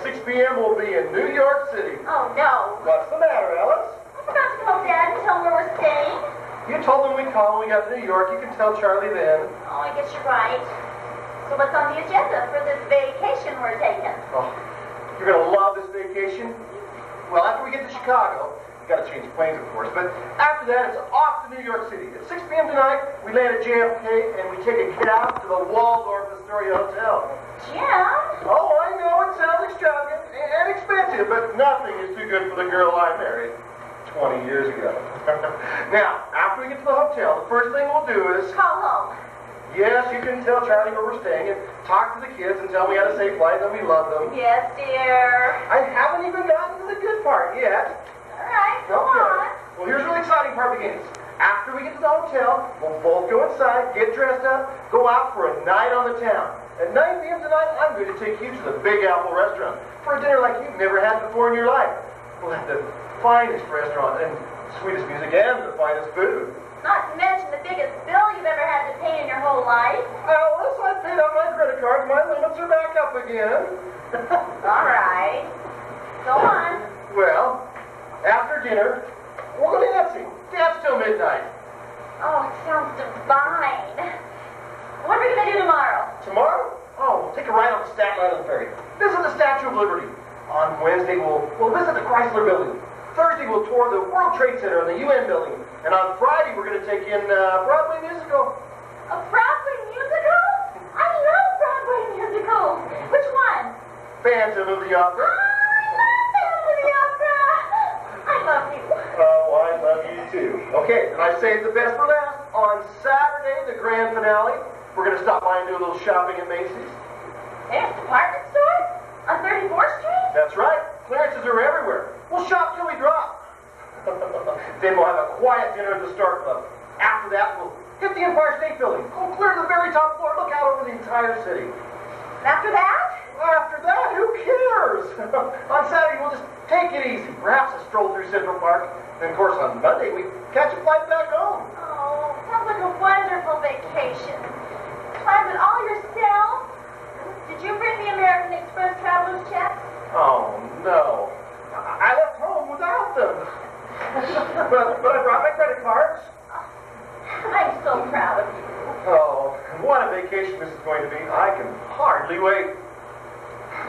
6 p.m. we'll be in New York City. Oh, no. What's the matter, Alice? I forgot to call Dad and tell him where we're staying. You told him we call when we got to New York. You can tell Charlie then. Oh, I guess you're right. So what's on the agenda for this vacation we're taking? Oh, you're going to love this vacation. Well, after we get to Chicago, we've got to change planes, of course, but after that, it's off to New York City. At 6 p.m. tonight, we land at JFK, and we take a cab to the Waldorf Astoria Hotel. Jim? Oh, I know, it sounds extravagant and expensive, but nothing is too good for the girl I married 20 years ago. Now, after we get to the hotel, the first thing we'll do is... Call home. Yes, you can tell Charlie where we're staying and talk to the kids and tell them we had a safe flight and we love them. Yes, dear. I haven't even gotten to the good part yet. All right, go on. Well, here's where the exciting part begins. After we get to the hotel, we'll both go inside, get dressed up, go out for a night on the town. At 9 p.m. tonight, I'm going to take you to the Big Apple restaurant for a dinner like you've never had before in your life. We'll have the finest restaurant and sweetest music and the finest food. Not to mention the biggest bill you've ever had to pay in your whole life. Alice, I paid on my credit card. My limits are back up again. All right. Go on. Well, after dinner, we're going dancing. Dance till midnight. Oh, it sounds divine. What are we going to do tomorrow? Tomorrow? Oh, we'll take a ride on the Staten Island Ferry. Visit the Statue of Liberty. On Wednesday, we'll visit the Chrysler Building. Thursday, we'll tour the World Trade Center and the UN Building. And on Friday, we're going to take in a Broadway musical. A Broadway musical? I love Broadway musicals. Which one? Phantom of the Opera. I love Phantom of the Opera. I love you. Oh, I love you too. Okay, and I saved the best for last. On Saturday, the grand finale, we're going to stop by and do a little shopping at Macy's. There's a department store? On 34th Street? That's right. Clearances are everywhere. We'll shop till we drop. Then we'll have a quiet dinner at the Star Club. After that, we'll hit the Empire State Building. Go clear to the very top floor. Look out over the entire city. And after that? After that, who cares? On Saturday, we'll just take it easy. Perhaps a stroll through Central Park. And of course, on Monday, we catch a flight back home. Oh, sounds like a wonderful vacation. Planned it all yourself? Did you bring the American Express traveler's checks? Oh, no. I left home without them. but I brought my credit cards. I'm so proud of you. Oh, what a vacation this is going to be. I can hardly wait.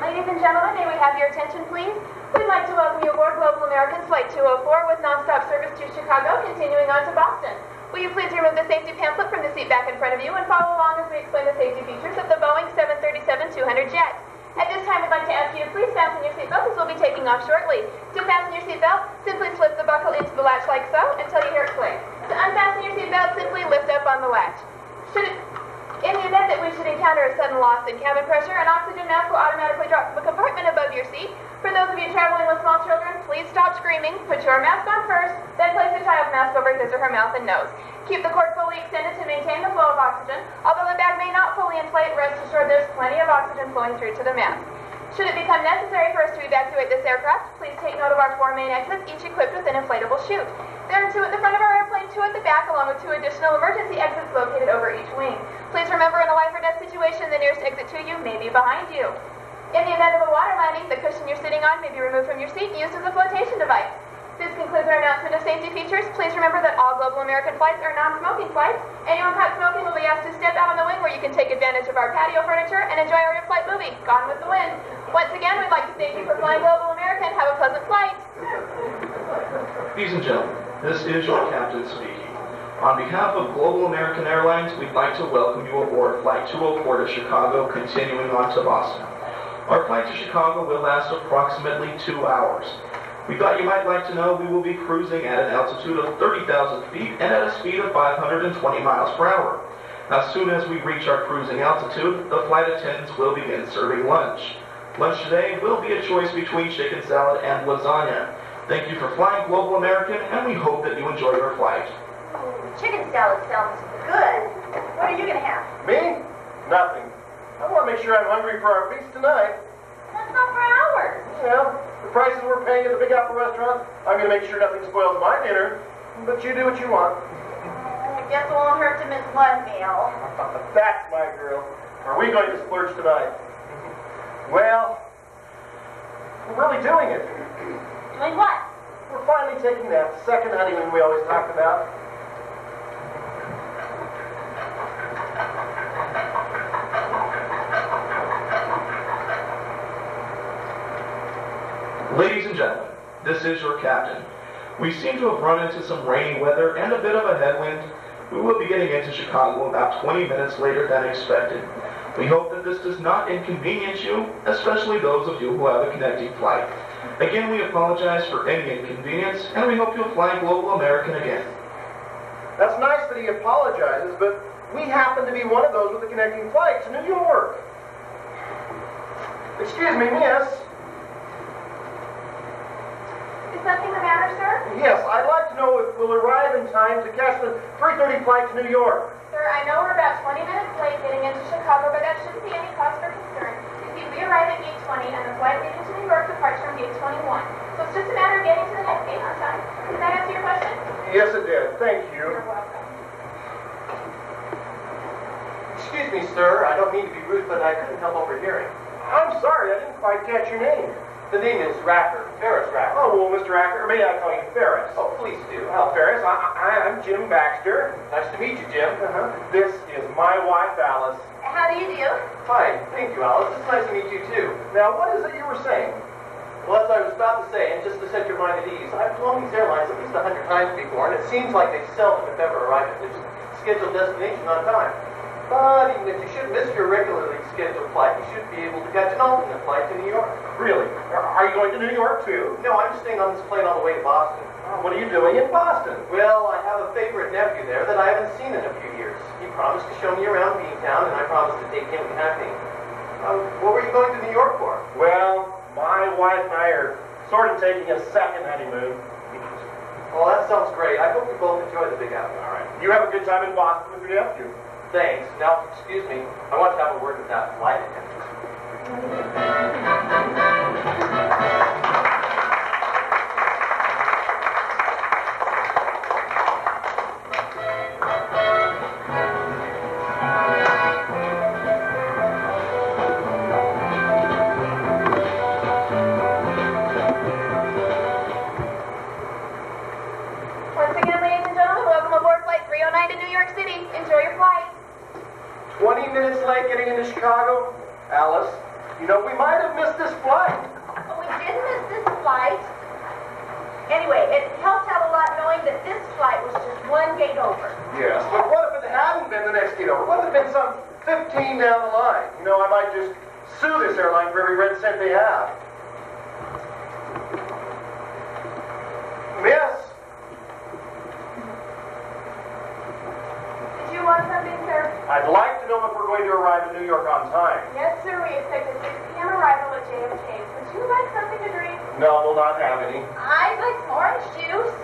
Ladies and gentlemen, may we have your attention, please? We'd like to welcome you aboard Global American Flight 204 with nonstop service to Chicago, continuing on to Boston. Will you please remove the safety pamphlet from the seat back in front of you and follow along as we explain the safety features of the Boeing 737-200 jet. At this time, we'd like to ask you to please fasten your seatbelt as we'll be taking off shortly. To fasten your seatbelt, simply slip the buckle into the latch like so until you hear it click. To unfasten your seatbelt, simply lift up on the latch. In the event that we should encounter a sudden loss in cabin pressure, an oxygen mask will automatically drop from a compartment above your seat. For those of you traveling with small children, please stop screaming, put your mask on first, then place the child's mask over his or her mouth and nose. Keep the cord fully extended to maintain the flow of oxygen. Although the bag may not fully inflate, rest assured there's plenty of oxygen flowing through to the mask. Should it become necessary for us to evacuate this aircraft, please take note of our 4 main exits, each equipped with an inflatable chute. There are 2 at the front of our airplane, 2 at the back, along with 2 additional emergency exits located over each wing. Please remember, in a life or death situation, the nearest exit to you may be behind you. In the event of a water landing, the cushion you're sitting on may be removed from your seat and used as a flotation device. This concludes our announcement of safety features. Please remember that all Global American flights are non-smoking flights. Anyone caught smoking will be asked to step out on the wing where you can take advantage of our patio furniture and enjoy our in-flight movie, Gone with the Wind. Once again, we'd like to thank you for flying Global American. Have a pleasant flight. Ladies and gentlemen, this is your captain speaking. On behalf of Global American Airlines, we'd like to welcome you aboard Flight 204 to Chicago, continuing on to Boston. Our flight to Chicago will last approximately 2 hours. We thought you might like to know we will be cruising at an altitude of 30,000 feet and at a speed of 520 miles per hour. As soon as we reach our cruising altitude, the flight attendants will begin serving lunch. Lunch today will be a choice between chicken salad and lasagna. Thank you for flying Global American, and we hope that you enjoy your flight. Chicken salad sounds good. What are you going to have? Me? Nothing. I want to make sure I'm hungry for our feast tonight. That's not for ours. Well, the prices we're paying at the Big Apple restaurant, I'm going to make sure nothing spoils my dinner. But you do what you want. I guess it won't hurt to miss one meal. That's my girl. Are we going to splurge tonight? Well, We're really doing it. Doing what? We're finally taking that second honeymoon we always talked about. Ladies and gentlemen, this is your captain. We seem to have run into some rainy weather and a bit of a headwind. We will be getting into Chicago about 20 minutes later than expected. We hope that this does not inconvenience you, especially those of you who have a connecting flight. Again, we apologize for any inconvenience, and we hope you'll fly Global American again. That's nice that he apologizes, but we happen to be one of those with a connecting flight to New York. Excuse me, miss. Is something the matter, sir? Yes, I'd like to know if we'll arrive in time to catch the 3:30 flight to New York. Sir, I know we're about 20 minutes late getting into Chicago, but that shouldn't be any cause for concern. You see, we arrive at gate 20, and the flight leading to New York departs from gate 21. So it's just a matter of getting to the next gate on time. Does that answer your question? Yes, it did. Thank you. You're welcome. Excuse me, sir. I don't mean to be rude, but I couldn't help overhearing. I'm sorry, I didn't quite catch your name. The name is Racker, Ferris Racker. Oh, well, Mr. Racker, may I call you Ferris? Oh, please do. Well, Ferris, I'm Jim Baxter. Nice to meet you, Jim. This is my wife, Alice. How do you do? Fine, thank you, Alice. It's nice to meet you, too. Now, what is it you were saying? Well, as I was about to say, and just to set your mind at ease, I've flown these airlines at least 100 times before, and it seems like they seldom, if ever, arrive at their scheduled destination on time. But even if you should miss your regularly scheduled flight, you should be able to catch an alternate flight to New York. Really? Are you going to New York, too? No, I'm staying on this plane on the way to Boston. What are you doing in Boston? Well, I have a favorite nephew there that I haven't seen in a few years. He promised to show me around Beantown, and I promised to take him and Hackney. What were you going to New York for? Well, my wife and I are sort of taking a second honeymoon. Well, that sounds great. I hope you both enjoy the Big Apple. All right. You have a good time in Boston with your nephew. Thanks. Now, excuse me. I want to have a word with that flight attendant. Once again, ladies and gentlemen, welcome aboard Flight 309 to New York City. Enjoy your flight. 20 minutes late getting into Chicago? Alice, you know, we might have missed this flight. Oh, we didn't miss this flight. Anyway, it helped out a lot knowing that this flight was just one gate over. Yes, but what if it hadn't been the next gate over? What if it had been some 15 down the line? You know, I might just sue this airline for every red cent they have. Miss? Did you want something, sir? I'd like to know if we're going to arrive in New York on time. Yes, sir. We expect a 6 p.m. arrival at JFK. Would you like something to drink? No, we'll not have any. I'd like some orange juice.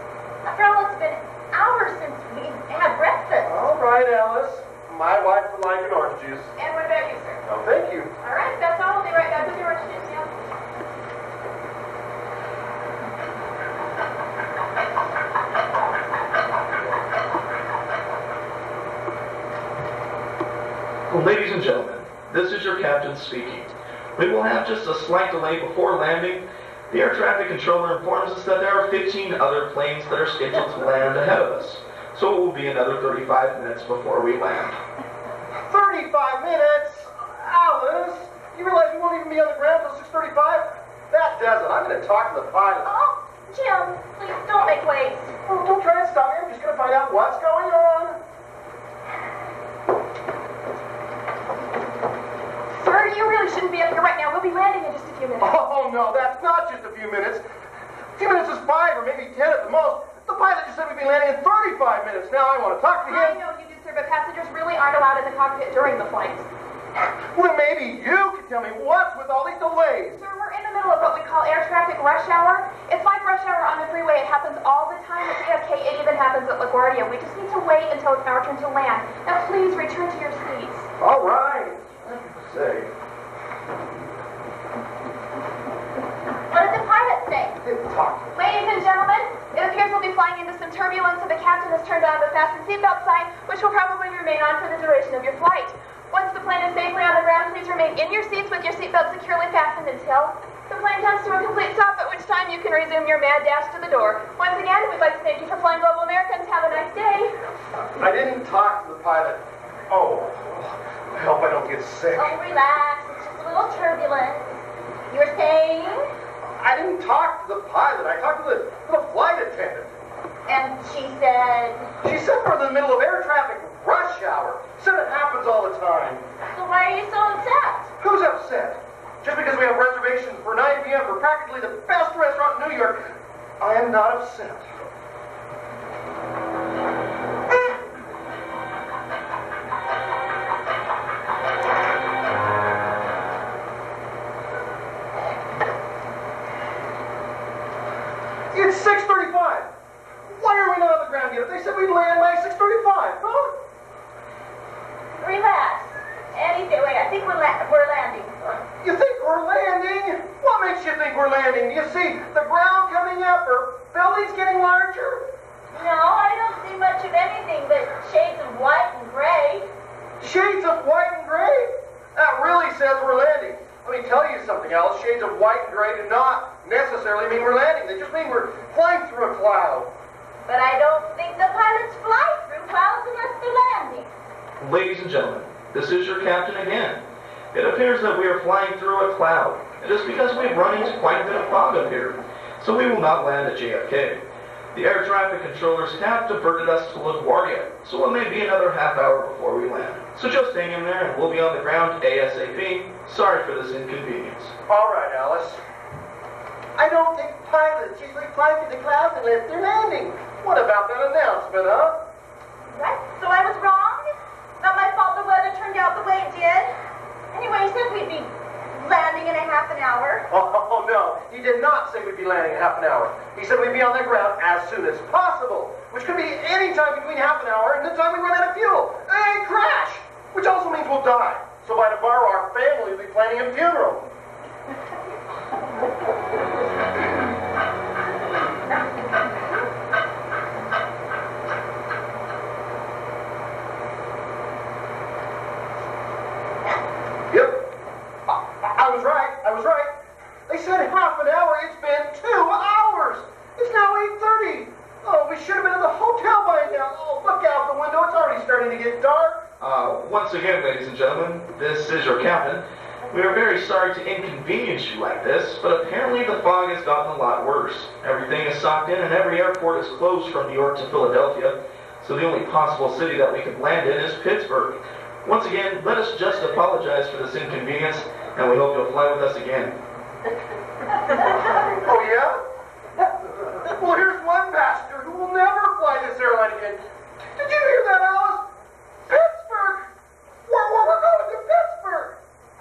After all, it's been hours since we had breakfast. All right, Alice. My wife would like an orange juice. And what about you, sir? No, thank you. All right, that's all. I'll be right back with your orange juice, ma'am. Well, ladies and gentlemen, this is your captain speaking. We will have just a slight delay before landing. The air traffic controller informs us that there are 15 other planes that are scheduled to land ahead of us. So it will be another 35 minutes before we land. 35 minutes? Alice, you realize we won't even be on the ground until 6:35? That does it. I'm going to talk to the pilot. Oh, Jim, please don't make waves. Oh, don't try and stop me. I'm just going to find out what's going on. Sir, you really shouldn't be up here right now. We'll be landing in just a few minutes. Oh, no, that's not just a few minutes. A few minutes is 5 or maybe 10 at the most. The pilot just said we'd be landing in 35 minutes. Now I want to talk to I him. know you do, sir, but passengers really aren't allowed in the cockpit during the flight. Well, maybe you could tell me what's with all these delays. Sir, we're in the middle of what we call air traffic rush hour. It's like rush hour on the freeway. It happens all the time at JFK. It even happens at LaGuardia. We just need to wait until it's our turn to land. Now, please return to your seats. All right. Say. What did the pilot say? Talk. Ladies and gentlemen, it appears we'll be flying into some turbulence, so the captain has turned on the fasten seatbelt sign, which will probably remain on for the duration of your flight. Once the plane is safely on the ground, please remain in your seats with your seatbelt securely fastened until The plane comes to a complete stop, at which time you can resume your mad dash to the door. Once again, we'd like to thank you for flying Global Americans. Have a nice day. I didn't talk to the pilot. Oh, I hope I don't get sick. Oh, relax. It's just a little turbulence. You were saying? I didn't talk to the pilot. I talked to the flight attendant. And she said? She said we're in the middle of air traffic rush hour. Said it happens all the time. So why are you so upset? Who's upset? Just because we have reservations for 9 p.m. for practically the best restaurant in New York, I am not upset. It's 6:35. Why are we not on the ground yet? They said we'd land by 6:35, huh? Relax. Anything. Wait, I think we're landing. You think we're landing? What makes you think we're landing? Do you see the ground coming up or buildings getting larger? No, I don't see much of anything but shades of white and gray. Shades of white and gray? That really says we're landing. Let me tell you something else. Shades of white and gray do not necessarily mean we're landing. They just mean we're flying through a cloud. But I don't think the pilots fly through clouds unless they're landing. Ladies and gentlemen, this is your captain again. It appears that we are flying through a cloud. It is because we've run into quite a bit of fog up here, so we will not land at JFK. The air traffic controllers have diverted us to LaGuardia, so it may be another half hour before we land. So just hang in there and we'll be on the ground ASAP. Sorry for this inconvenience. All right, Alice. I don't think pilots usually fly through the clouds unless they're landing. What about that announcement, huh? Right? So I was wrong? Not my fault the weather turned out the way it did? Anyway, he said we'd be landing in a half an hour. Oh, no. He did not say we'd be landing in half an hour. He said we'd be on the ground as soon as possible, which could be any time between half an hour and the time we run out of fuel and crash, which also means we'll die. So by tomorrow, our family will be planning a funeral. I was right. They said half an hour. It's been 2 hours. It's now 8:30. Oh, we should have been at the hotel by now. Oh, look out the window. It's already starting to get dark. Once again, ladies and gentlemen, this is your captain. We are very sorry to inconvenience you like this, but apparently the fog has gotten a lot worse. Everything is socked in and every airport is closed from New York to Philadelphia, so the only possible city that we could land in is Pittsburgh. Once again, let us just apologize for this inconvenience, and we hope you'll fly with us again. Oh, yeah? Well, here's one passenger who will never fly this airline again. Did you hear that, Alice? Pittsburgh! We're going to Pittsburgh!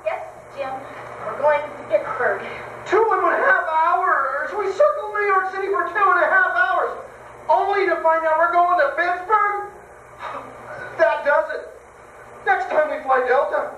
Yes, Jim. We're going to Pittsburgh. 2.5 hours! We circled New York City for 2.5 hours, only to find out we're going to Pittsburgh? That does it. Next time we fly Delta.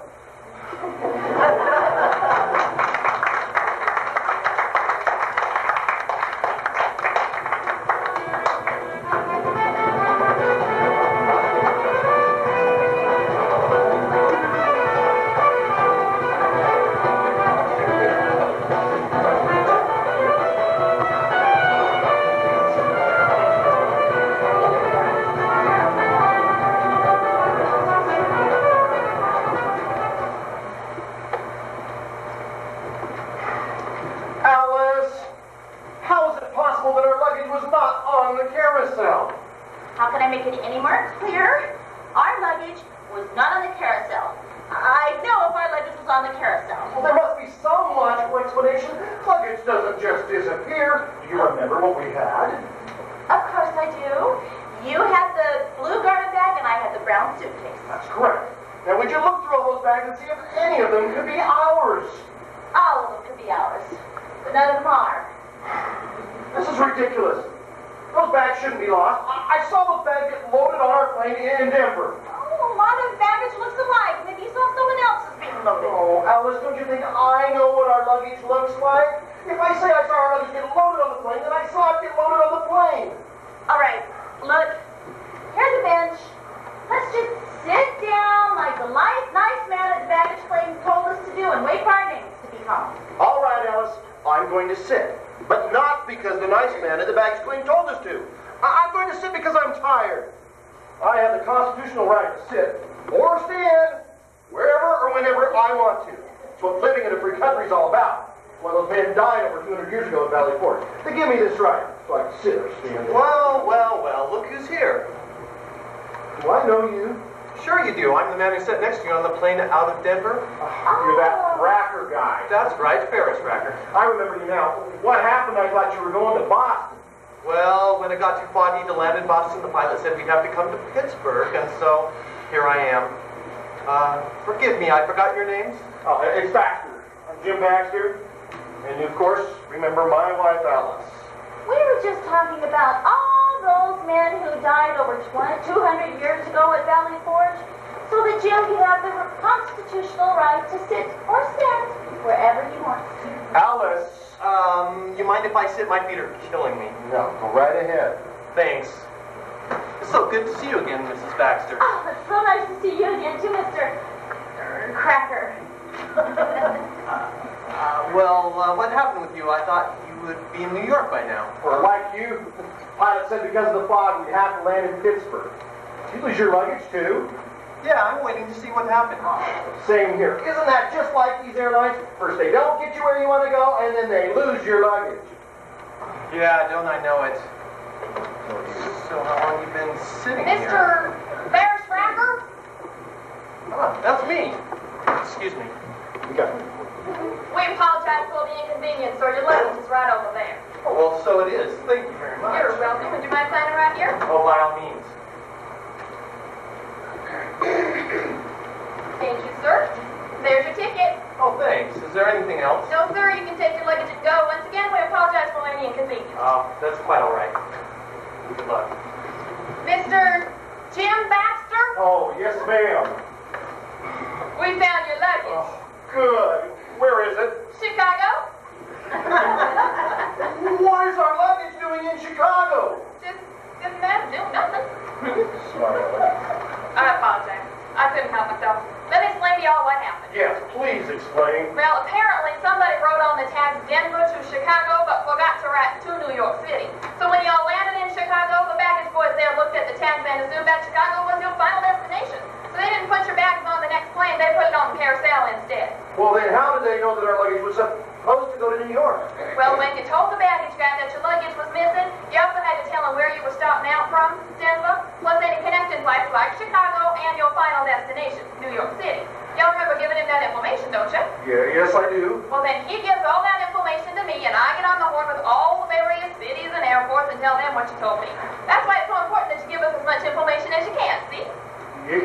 How can I make it any more clear? Our luggage was not on the carousel. I know if our luggage was on the carousel. Well, there must be some logical explanation. Luggage doesn't just disappear. Do you remember what we had? Of course I do. You had the blue garment bag and I had the brown suitcase. That's correct. Now, would you look through all those bags and see if any of them could be ours? All of them could be ours, but none of them are. This is ridiculous. Those bags shouldn't be lost. I saw those bags get loaded on our plane in Denver. Oh, a lot of baggage looks alike. Maybe you saw someone else's being loaded. Oh, Alice, don't you think I know what our luggage looks like? If I say I saw our luggage get loaded on the plane, then I saw it get loaded on the plane. All right, look, here's a bench. Let's just sit down like the nice man at the baggage claim told us to do and wait for our names to be called. All right, Alice. going to sit. But not because the nice man at the baggage claim told us to. I'm going to sit because I'm tired. I have the constitutional right to sit or stand wherever or whenever I want to. It's what living in a free country is all about. One of those men died over 200 years ago in Valley Forge. They give me this right, so I can sit or stand. Well, look who's here. Do I know you? Sure you do. I'm the man who sat next to you on the plane out of Denver. You're that Racker guy. That's right, Ferris Racker. I remember you now. What happened? I thought you were going to Boston. Well, when it got too foggy to land in Boston, the pilot said we'd have to come to Pittsburgh, and so here I am. Forgive me, I forgot your names. Oh, it's Baxter. I'm Jim Baxter. And you, of course, remember my wife, Alice. We were just talking about all those men who died over 200 years ago at Valley Forge, so that Jim could have the constitutional right to sit or stand wherever he wants to. Alice! You mind if I sit? My feet are killing me. No, go right ahead. Thanks. It's so good to see you again, Mrs. Baxter. Oh, it's so nice to see you again, too, Mr. Cracker. What happened with you? I thought you would be in New York by now. Well, like you, the pilot said because of the fog, we'd have to land in Pittsburgh. Did you lose your luggage, too? Yeah, I'm waiting to see what happened. Same here. Isn't that just like these airlines? First they don't get you where you want to go, and then they lose your luggage. Yeah, don't I know it? So how long have you been sitting here? Mr. Ferris Racker? Ah, that's me. Excuse me. You got it. We apologize for the inconvenience, sir. Your luggage is right over there. Oh, well, so it is. Thank you very much. You're welcome. Would you mind signing right here? Oh, by all means. Thank you, sir. There's your ticket. Oh, thanks. Is there anything else? No, sir, you can take your luggage and go. Once again, we apologize for any inconvenience. Oh, that's quite all right. Good luck. Mr. Jim Baxter, Oh, yes, ma'am. we found your luggage. Oh, good. Where is it? Chicago? What is our luggage doing in Chicago? Just that, do nothing. Sorry. I apologize. I couldn't help myself. Let me explain to y'all what happened. Yes, please explain. Well, apparently somebody wrote on the tag Denver to Chicago, but forgot to write to New York City. So when y'all landed in Chicago, the baggage boys there looked at the tags and assumed that Chicago was your final destination. So they didn't put your bags on the next plane, they put it on the carousel instead. Well, then how did they know that our luggage was supposed to go to New York? Well, when you told the baggage guy that your luggage was missing, you also had to tell him where you were stopping out from, Denver, plus any connecting place like Chicago and your final destination, New York City. Y'all remember giving him that information, don't you? Yeah, yes, I do. Well, then he gives all that information to me, and I get on the horn with all the various cities and airports and tell them what you told me. That's why it's so important that you give us as much information as you can, see?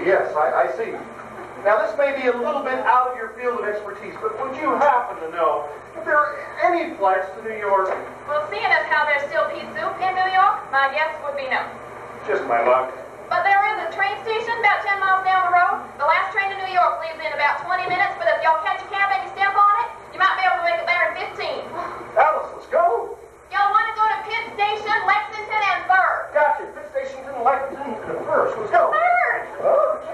Yes, I see. Now, this may be a little bit out of your field of expertise, but would you happen to know if there are any flights to New York? Well, seeing as how there's still pea soup in New York, my guess would be no. Just my luck. But there is a train station about 10 miles down the road. The last train to New York leaves in about 20 minutes, but if y'all catch a cab and you step on it, you might be able to make it there in 15. Alice, let's go. Y'all want to go to Pitt Station, Lexington, and 3rd? Gotcha. Pitt Station's in Lexington first. Let's go. 3rd! Huh?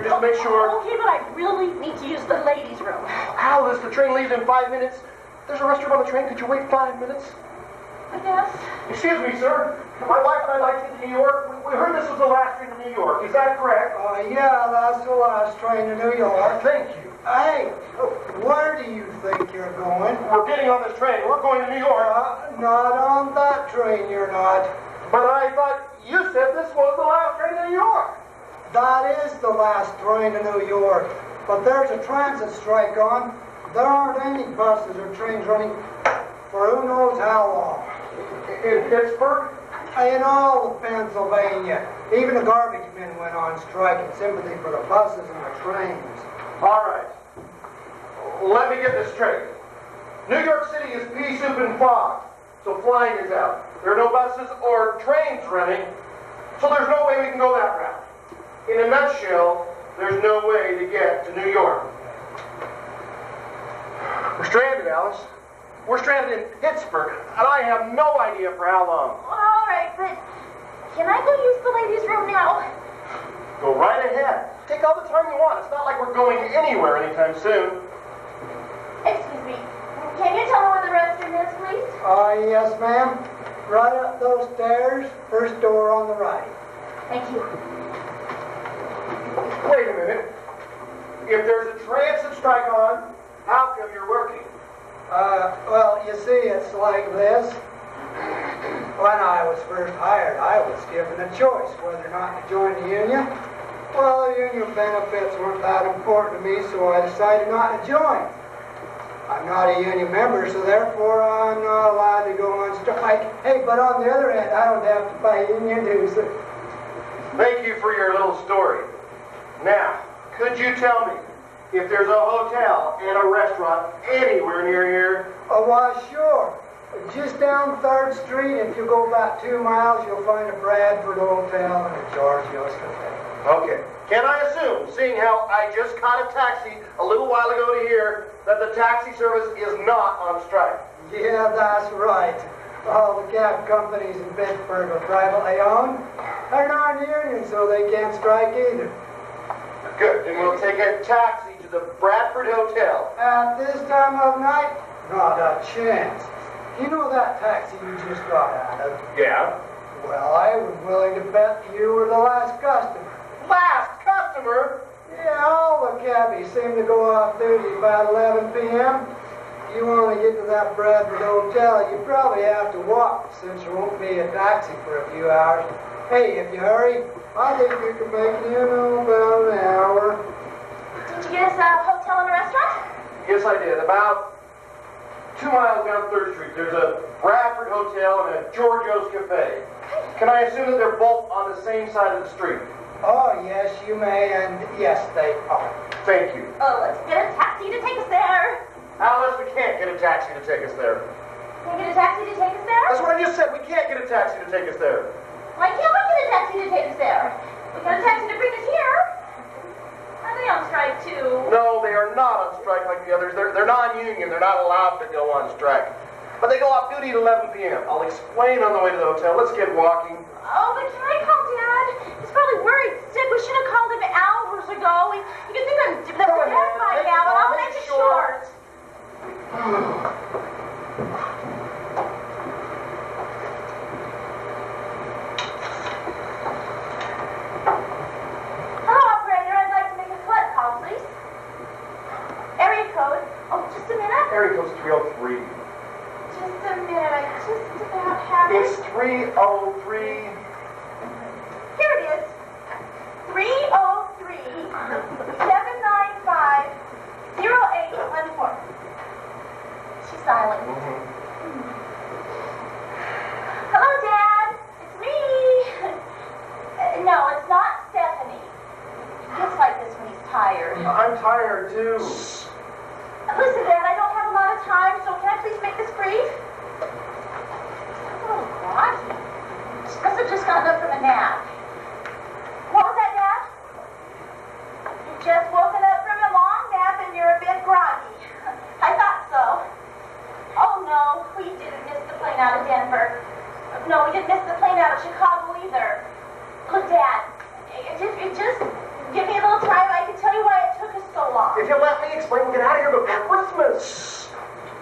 Just make sure. Okay, but I really need to use the ladies' room. Alice, the train leaves in 5 minutes. There's a restroom on the train. Could you wait 5 minutes? I guess. Excuse me, sir. My wife and I like to get to New York. We heard this was the last train to New York. Is that correct? Yeah, that's the last train to New York. Thank you. Hey, where do you think you're going? We're getting on this train. We're going to New York. Not on that train, you're not. But I thought you said this was the last train to New York. That is the last train to New York. But there's a transit strike on. There aren't any buses or trains running for who knows how long. In Pittsburgh? In all of Pennsylvania. Even the garbage men went on strike in sympathy for the buses and the trains. All right. Let me get this straight. New York City is pea soup and fog, so flying is out. There are no buses or trains running, so there's no way we can go that route. In a nutshell, there's no way to get to New York. We're stranded, Alice. We're stranded in Pittsburgh, and I have no idea for how long. All right, but can I go use the ladies' room now? Go right ahead. Take all the time you want. It's not like we're going anywhere anytime soon. Excuse me. Can you tell me where the restroom is, please? Yes, ma'am. Right up those stairs, first door on the right. Thank you. Wait a minute. If there's a transit strike on, how come you're working? Well, you see, it's like this. When I was first hired, I was given a choice whether or not to join the union. Well, the union benefits weren't that important to me, so I decided not to join. I'm not a union member, so therefore I'm not allowed to go on strike. Hey, but on the other hand, I don't have to pay union dues. Thank you for your little story. Now, could you tell me if there's a hotel and a restaurant anywhere near here? Oh, why, sure. Just down 3rd Street, if you go about 2 miles, you'll find a Bradford Hotel and a Giorgio's Cafe. Okay. Can I assume, seeing how I just caught a taxi a little while ago to here, that the taxi service is not on strike? Yeah, that's right. All the cab companies in Pittsburgh are privately owned. They're non-union, so they can't strike either. Good. Then we'll take a taxi to the Bradford Hotel. At this time of night, not a chance. You know that taxi you just got out of? Yeah. Well, I was willing to bet you were the last customer. Last customer? Yeah, all the cabbies seem to go off duty about 11 p.m. If you want to get to that Bradford Hotel, you probably have to walk, since there won't be a taxi for a few hours. Hey, if you hurry, I think you can make it in about an hour. Did you get us a hotel and a restaurant? Yes, I did. About 2 miles down 3rd Street, there's a Bradford Hotel and a Giorgio's Cafe. Can I assume that they're both on the same side of the street? Oh, yes, you may, and yes, they are. Thank you. Oh, let's get a taxi to take us there. Alice, we can't get a taxi to take us there. Can we get a taxi to take us there? That's what I just said. We can't get a taxi to take us there. Why can't we get a taxi to take us there? We got a taxi to bring us here. Are they on strike too? No, they are not on strike like the others. They're non-union. They're not allowed to go on strike. But they go off duty at 11 p.m. I'll explain on the way to the hotel. Let's get walking. Oh, but can I call Dad? He's probably worried sick. We should have called him hours ago. You can think that we're dead by now, and I'll make it short. Hello, operator. I'd like to make a collect call, please. Area code. Oh, just a minute. Area code's 303. Just a minute. I just about have it. It's 303. Here it is. 303-795-0814. She's dialing. Hello, Dad. It's me. No, it's not Stephanie. He gets like this when he's tired. I'm tired, too. Listen, Dad, I don't have a lot of time, so can I please make this brief? Oh, groggy. She must have just gotten up from a nap. What was that, Dad? You've just woken up from a long nap and you're a bit groggy. I thought so. Oh, no, we didn't miss the plane out of Denver. No, we didn't miss the plane out of Chicago either. Look, Dad, just give me a little time. I can tell you why it took us so long. If you let me explain, we'll get out of here before Christmas.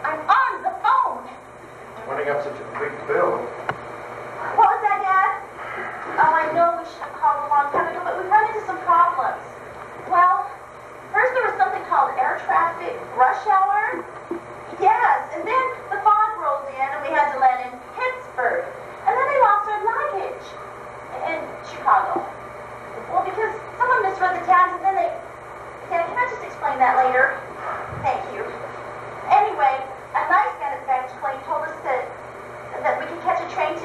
I'm on the phone. Running up such a big bill. What was that, Dad? Oh, I know we should have called a long time ago, but we run into some problems. Well, first there was something called air traffic rush hour. Yes, and then the fog rolled in and we had to land in Pittsburgh. And then they lost our luggage in Chicago. Well, because someone misread the tabs and then they... Dad, can I just explain that later? Thank you. Anyway, a nice man at the baggage claim told us that we could catch a train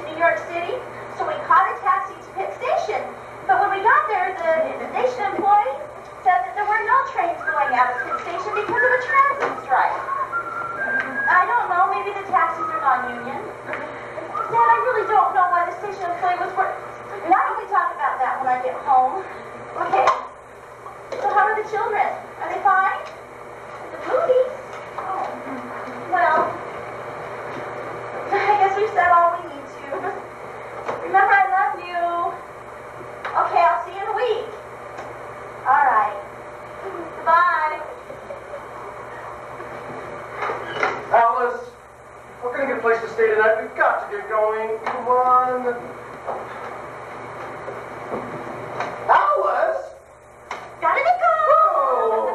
home. Okay. So how are the children? Are they fine? The movies? Oh. Well, I guess we've said all we need to. Remember, I love you. Okay, I'll see you in a week. All right. Bye. Alice, we're gonna get a place to stay tonight. We've got to get going. Come on. Alice! Gotta be Oh!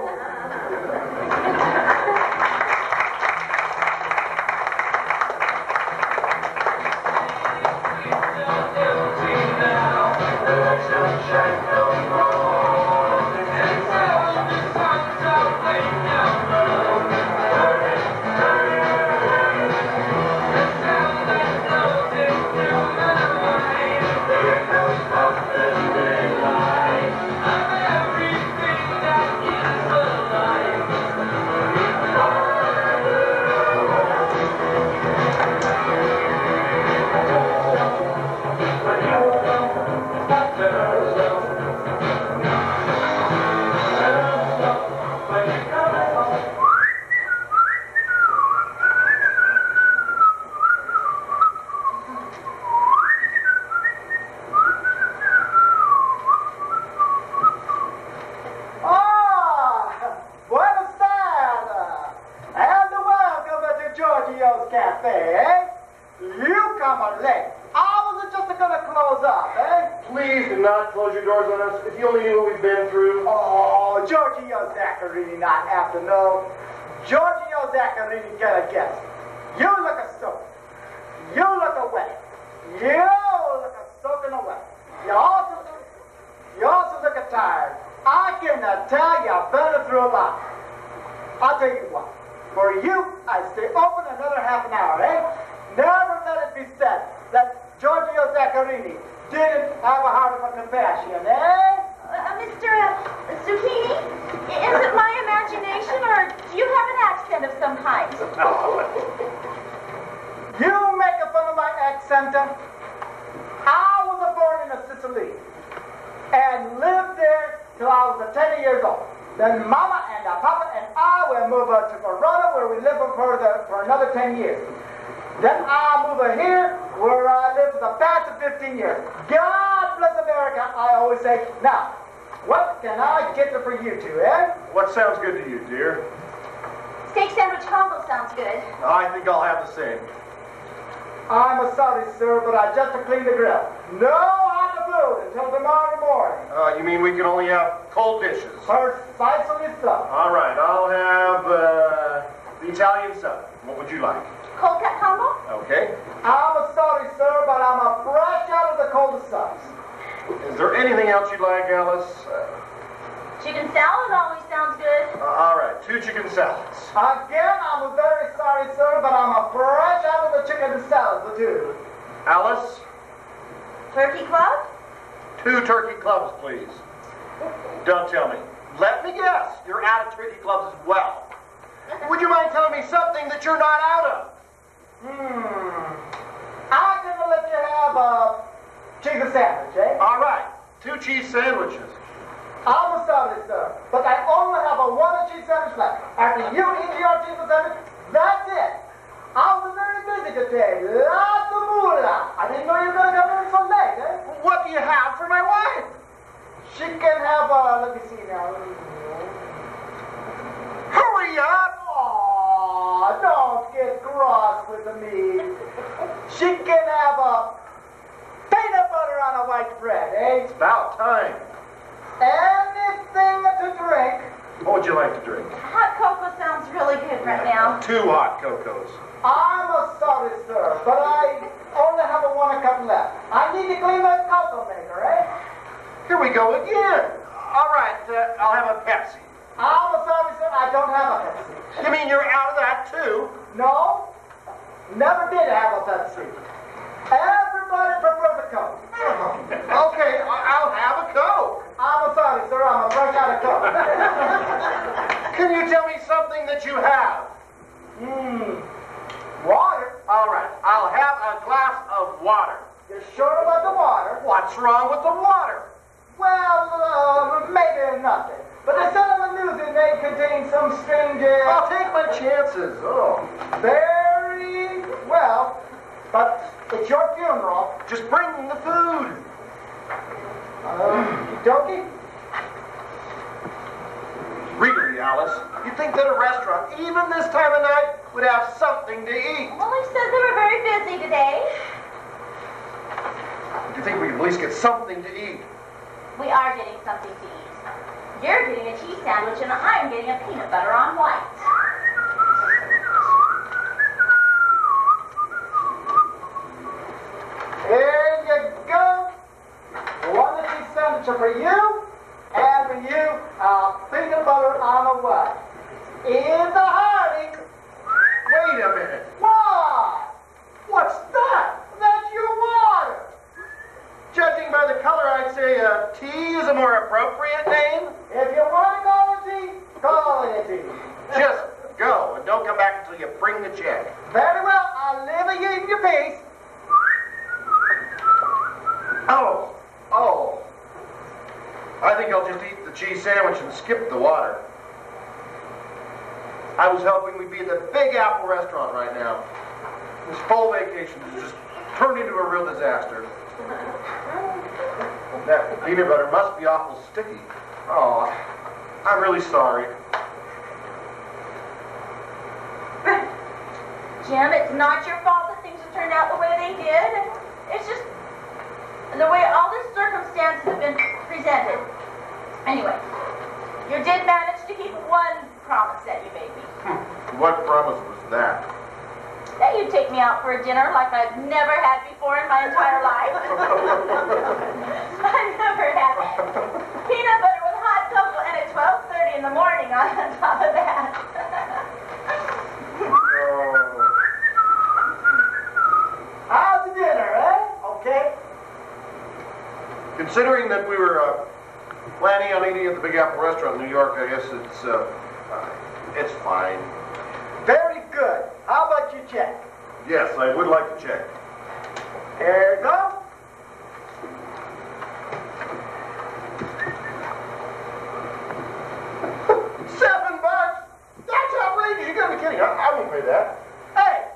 Please do not close your doors on us. If you only knew what we've been through. Oh, Giorgio Zaccarini not have to know. Giorgio Zaccarini gotta guess. You look a soak. You look away. You look a soaking away. You also look a tired. I can tell you've been through a lot. I'll tell you what. For you, I stay open another half an hour, eh? Never let it be said that Giorgio Zaccarini didn't have a heart of a compassion, eh? Mr. Zucchini, is it my imagination, or do you have an accent of some kind? You making fun of my accent? I was born in Sicily and lived there till I was 10 years old. Then Mama and Papa and I will move to Verona, where we live for another 10 years. Then I move here, where I live for the past 15 years. God bless America, I always say. Now, what can I get for you two, eh? What sounds good to you, dear? Steak sandwich combo sounds good. I think I'll have the same. I'm sorry, sir, but I just cleaned the grill. No hot food until tomorrow morning. You mean we can only have cold dishes? Precisely so. All right, I'll have the Italian sub. What would you like? Cold cut combo? Okay. I'm sorry, sir, but I'm fresh out of the cold subs. Is there anything else you'd like, Alice? Chicken salad always sounds good. All right, 2 chicken salads. Again, I'm very sorry, sir, but I'm fresh out of the chicken salad, too. Alice? Turkey club? 2 turkey clubs, please. Don't tell me. Let me guess. You're out of turkey clubs as well. Would you mind telling me something that you're not out of? I'm gonna let you have a chicken sandwich, eh? All right, 2 cheese sandwiches. I'm sorry, sir, but I only have a 1 cheese sandwich left. After you eat your cheese sandwich, that's it. I was very busy today. Lots of moolah. I didn't know you were gonna come in so late, eh? What do you have for my wife? She can have let me see now. Hurry up! Aw, don't get cross with me. She can have a peanut butter on a white bread, eh? It's about time. Anything to drink. What would you like to drink? Hot cocoa sounds really good right now. 2 hot cocos. I'm sorry, sir, but I only have a 1 cup left. I need to clean my cocoa maker, eh? Here we go again. All right, I'll have a Pepsi. I'm sorry, sir, I don't have a Pepsi. You mean you're out of that too? No, never did have a Pepsi. Everybody prefers a Coke. Okay, I'll have a Coke. I'm sorry, sir, I'm fresh out of Coke. Can you tell me something that you have? Water? All right, I'll have a glass of water. You're sure about the water? What's wrong with the water? Well, maybe nothing. But the settlement news it may contain some strange... I'll take my chances. Oh. Very well. But it's your funeral. Just bring the food. Dokey? Really, Alice? You think that a restaurant, even this time of night, would have something to eat? Well, he says they were very busy today. Do you think we could at least get something to eat? We are getting something to eat. You're getting a cheese sandwich, and I'm getting a peanut butter on white. Here you go. One cheese sandwich for you, and for you, peanut butter on a white. In the hearty. Wait a minute. What? What's that? That's your water. Judging by the color, I'd say tea is a more appropriate name. If you want to call it tea, call it a tea. Just go and don't come back until you bring the check. Very well, I'll leave you in your peace. Oh. I think I'll just eat the cheese sandwich and skip the water. I was hoping we'd be at the Big Apple restaurant right now. This fall vacation has just turned into a real disaster. That peanut butter must be awful sticky. Oh, I'm really sorry. Jim, it's not your fault that things have turned out the way they did. It's just the way all the circumstances have been presented. Anyway, you did manage to keep one promise that you made me. What promise was that? That you'd take me out for a dinner like I've never had before in my entire life. I've never had peanut butter with hot cocoa and at 12:30 in the morning on top of that. How's the dinner, eh? Okay. Considering that we were planning on eating at the Big Apple restaurant in New York, I guess it's fine. Very good. How about your check? Yes, I would like to check. Here you go. $7? That's outrageous. You gotta be kidding. I won't pay that. Hey,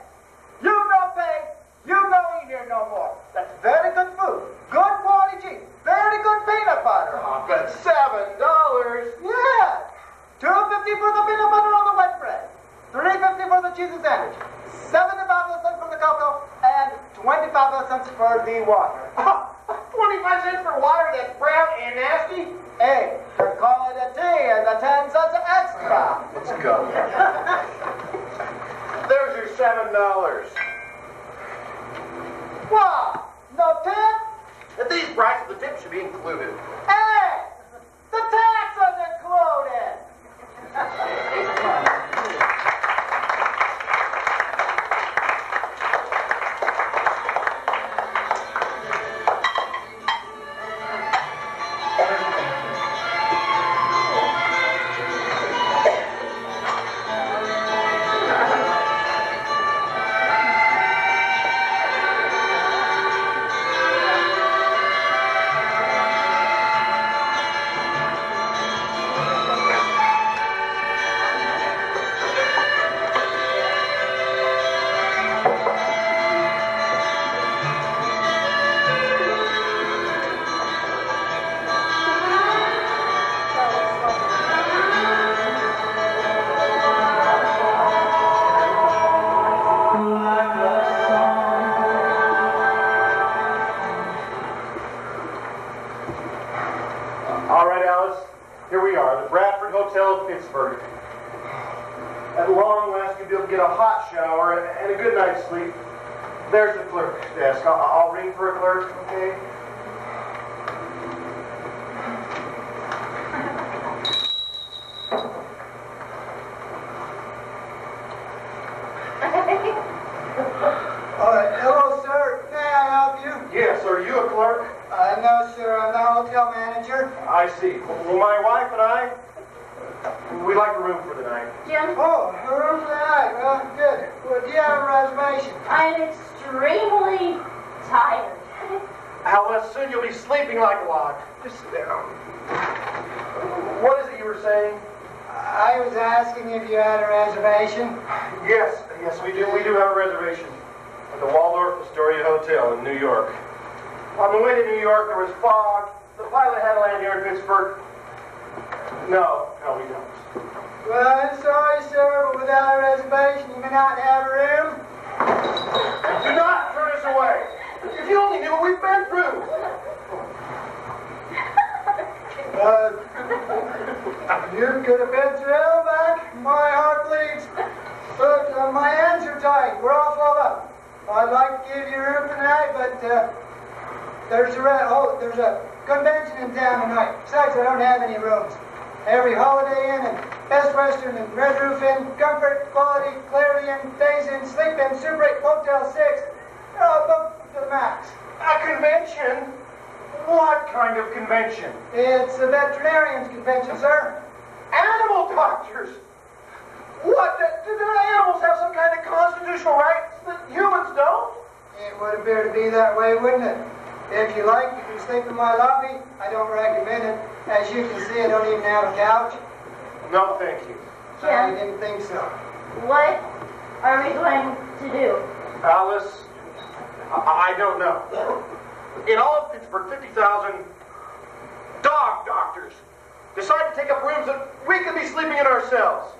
you don't pay, you don't eat here no more. That's very good food. Good quality cheese. Very good peanut butter. Oh, but $7? Yeah. $2.50 for the peanut butter on the white bread. $3.50 for the cheese sandwich. 75 cents for the cocoa, and 25 cents for the water. 25 cents for water that's brown and nasty? Hey, they call it a tea and the 10 cents extra. Let's go. There's your $7. What? No tip? At these prices, the tip should be included. Hey, the tax is included. All right, Alice. Here we are, the Bradford Hotel, Pittsburgh. At long last, you'll be able to get a hot shower and a good night's sleep. There's the clerk's desk. I'll ring for a clerk, okay? Hello, sir. May I help you? Yes, are you a clerk? No, sir. I'm the hotel manager. I see. Well, my wife and I, we'd like a room for the night. Jim, Oh, a room tonight. Well, good. Well, do you have a reservation? I'm extremely tired. Alice, soon you'll be sleeping like a log. Just sit down. What is it you were saying? I was asking if you had a reservation. Yes, we do. We do have a reservation at the Waldorf Astoria Hotel in New York. On the way to New York, there was fog. The pilot had to land here in Pittsburgh. No, we don't. Well, I'm sorry, sir, but without a reservation, you may not have a room. Do not turn us away. If you only knew what we've been through. You could have been through hell back. My heart bleeds. But my hands are tied. We're all full up. I'd like to give you a room tonight, but there's a convention in town tonight. Besides, I don't have any rooms. Every Holiday Inn and Best Western and Red Roof Inn, Comfort, Quality, Clarity Inn, Days Inn, Sleep Inn, Super 8, Motel 6, they're all booked to the max. A convention? What kind of convention? It's a veterinarian's convention, sir. Animal doctors! What? Do animals have some kind of constitutional rights that humans don't? It would appear to be that way, wouldn't it? If you like, you can sleep in my lobby. I don't recommend it. As you can see, I don't even have a couch. No, thank you. I Jim, didn't think so. what are we going to do? Alice, I don't know. In all of Pittsburgh, 50,000 dog doctors decide to take up rooms that we could be sleeping in ourselves.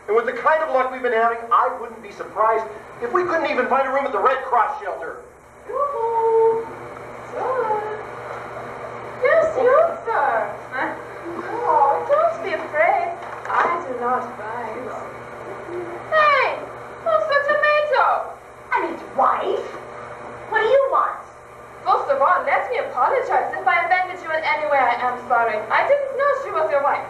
And with the kind of luck we've been having, I wouldn't be surprised if we couldn't even find a room at the Red Cross shelter. Yoo-hoo. Yes, you, sir. Oh, don't be afraid. I do not bite. Hey, who's the tomato? I'm his wife. What do you want? First of all, let me apologize. If I offended you in any way, I am sorry. I didn't know she was your wife.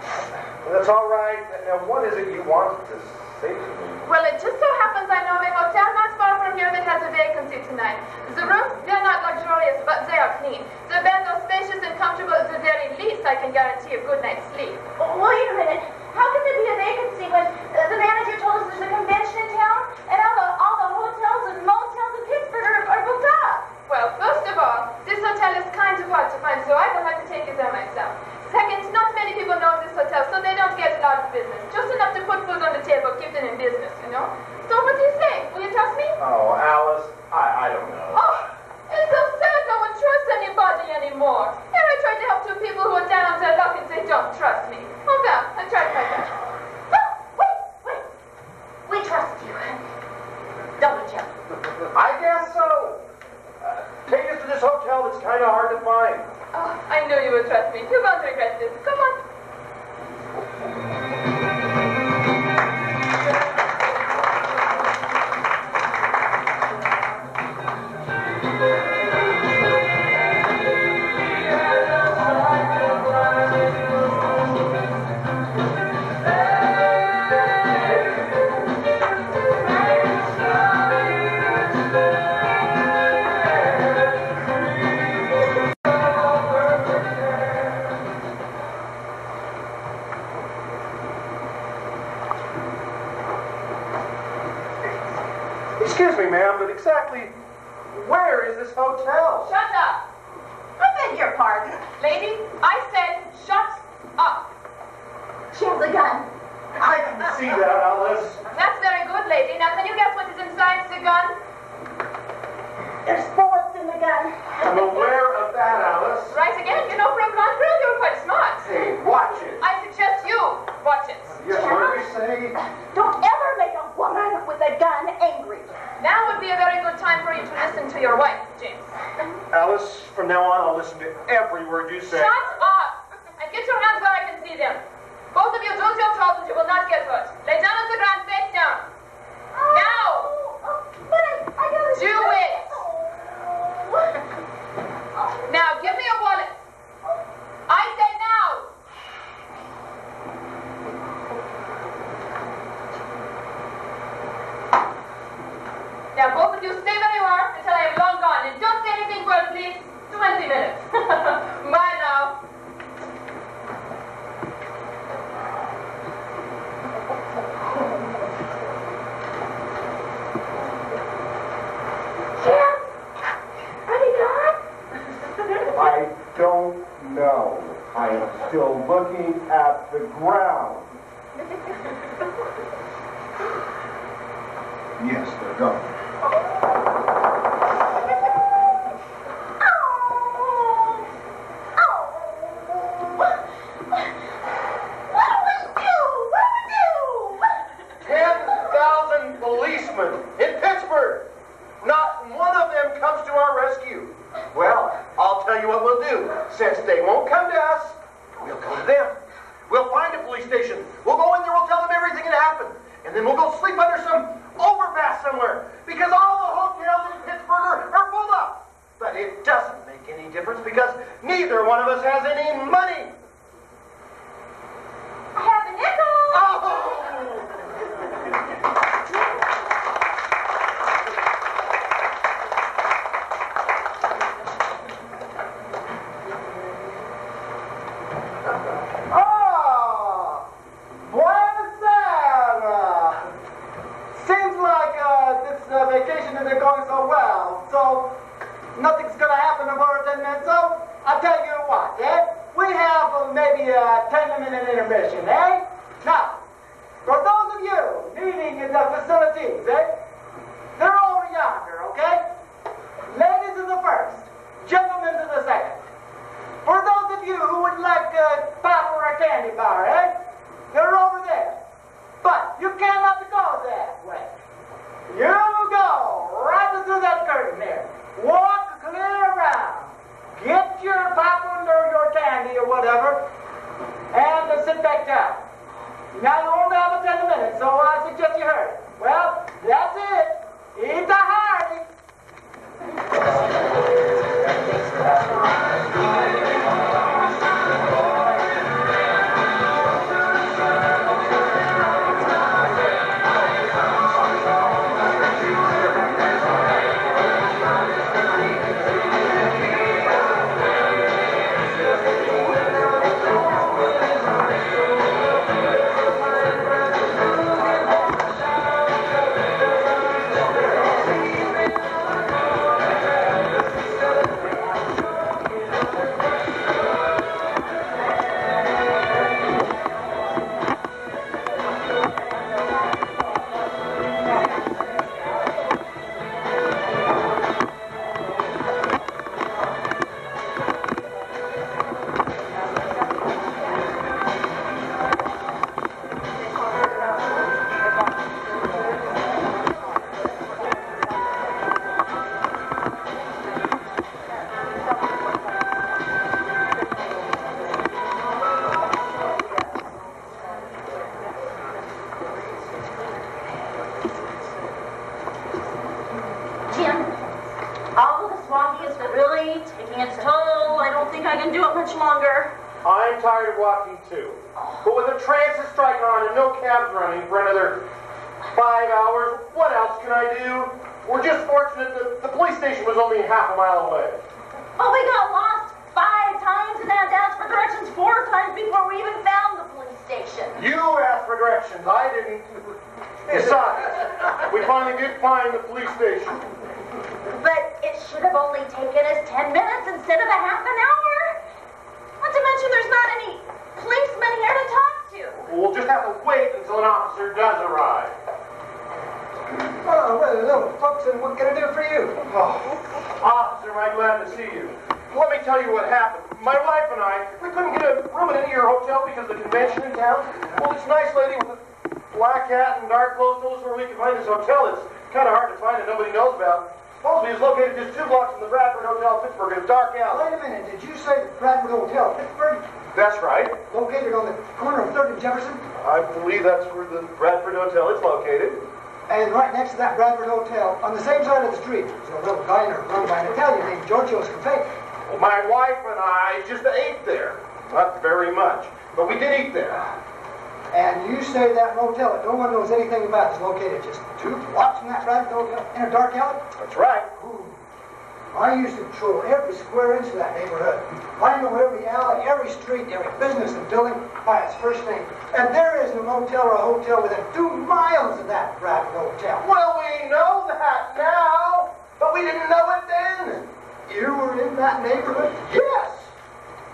That's all right. Now, what is it you want to say to me? Well, it just so happens I know of a hotel not far from here that has a vacancy tonight. The rooms, they're not luxurious, but they are clean. The beds are spacious and comfortable. At the very least, I can guarantee a good night's sleep. Wait a minute. How can there be a vacancy when the manager told us there's a convention in town and all the hotels and motels in Pittsburgh are booked up? Well, first of all, this hotel is kind of hard to find, so I will have to take you there myself. Second, not many people know this hotel, so they don't get a lot of business. Just enough to put food on the table, keep them in business, you know? So what do you say? Will you trust me? Oh, Alice, I don't know. Oh, it's so sad no one trusts anybody anymore. Here I tried to help two people who are down on their luck and they don't trust me. Oh, well, I tried my best. Wait. We trust you. Don't we, Jim? I guess so. Take us to this hotel that's kind of hard to find. Oh, I knew you would trust me. You won't regret this. Come on. Excuse me, ma'am, but exactly where is this hotel? Shut up. I beg your pardon. Lady, I said shut up. She has a gun. I can see that, Alice. That's very good, lady. Now, can you guess what is inside the gun? There's bullets in the gun. I'm aware of that, Alice. Right again. You know, for a blonde girl, you're quite smart. Hey, watch it. I suggest you watch it. Yes, what did we say? Don't ever make a woman with a gun angry. Now would be a very good time for you to listen to your wife, James. Alice, from now on, I'll listen to every word you say. Shut up! And get your hands where I can see them. Both of you lose your trousers, you will not get hurt. Lay down on the ground, face down. Now! But I gotta Do it! Now, give me your wallet. I say now! Now, both of you stay where you are until I am long gone. And don't say anything for at least 20 minutes. Bye now. Jim? Are they gone? I don't know. Yes, they're gone. Policemen in Pittsburgh. Not one of them comes to our rescue. Well, I'll tell you what we'll do. Since they won't come to us, we'll go to them. We'll find a police station. We'll go in there, we'll tell them everything that happened. And then we'll go sleep under some overpass somewhere. Because all the hotels in Pittsburgh are full up. But it doesn't make any difference because neither one of us has any money. I have a nickel. Oh! Vacation isn't going so well, so nothing's gonna happen in about 10 minutes. So I'll tell you what, we have maybe a 10-minute intermission, Now, for those of you needing the facilities, they're over yonder, okay? Ladies is the first, gentlemen is the second. For those of you who would like a pop or a candy bar, they're over there. But you cannot go that way. You go right through that curtain there. Walk clear around. Get your popcorn or your candy or whatever, and sit back down. Now you only have 10 minutes, so I suggest you hurry. Well, that's it. Eat the hearty. I'm tired of walking too. But with the transit strike on and no cabs running for another 5 hours, what else can I do? We're just fortunate that the police station was only half a mile away. But we got lost 5 times and had to ask for directions 4 times before we even found the police station. You asked for directions, I didn't. Besides, we finally did find the police station. But it should have only taken us 10 minutes instead of a half an hour. Not to mention there's not any policemen here to talk to. We'll just have to wait until an officer does arrive. Oh, well, hello, folks, and what can I do for you? Oh, officer, I'm glad to see you. Let me tell you what happened. My wife and I, we couldn't get a room in any of your hotel because of the convention in town. Well, this nice lady with a black hat and dark clothes knows where we can find this hotel. It's kind of hard to find and nobody knows about. Supposedly it's located just 2 blocks from the Bradford Hotel, Pittsburgh, in a dark alley. Wait a minute, did you say the Bradford Hotel, Pittsburgh? That's right. Located on the corner of 3rd and Jefferson? I believe that's where the Bradford Hotel is located. And right next to that Bradford Hotel, on the same side of the street, is a little diner run by an Italian named Giorgio's Cafe. Well, my wife and I just ate there. Not very much, but we did eat there. And you say that motel that no one knows anything about is located just 2 blocks from that Bradford Hotel in a dark alley? That's right. Ooh. I used to patrol every square inch of that neighborhood. I know every alley, every street, every business and building by its first name. And there isn't a motel or a hotel within 2 miles of that Bradford Hotel. Well, we know that now, but we didn't know it then. You were in that neighborhood? Yes.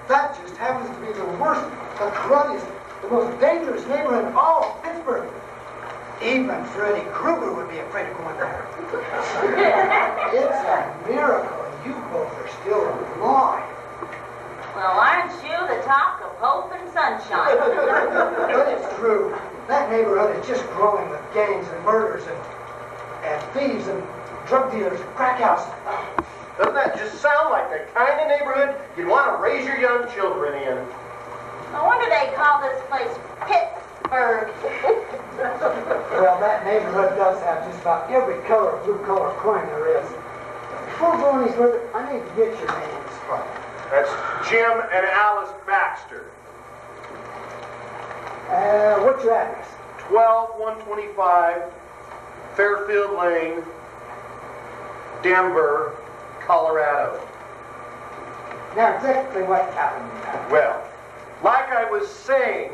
That just happens to be the worst, the cruddiest, the most dangerous neighborhood in all of Pittsburgh. Even Freddy Krueger would be afraid to go neighborhood is just growing with gangs and murders and thieves and drug dealers and crack houses. Doesn't that just sound like the kind of neighborhood you'd want to raise your young children in? No wonder they call this place Pittsburgh. Well, that neighborhood does have just about every color, blue-collar coin there is. Before going any further, I need to get your names. That's Jim and Alice Baxter. What's your address? 12125 Fairfield Lane, Denver, Colorado. Now, exactly what happened? Well, like I was saying,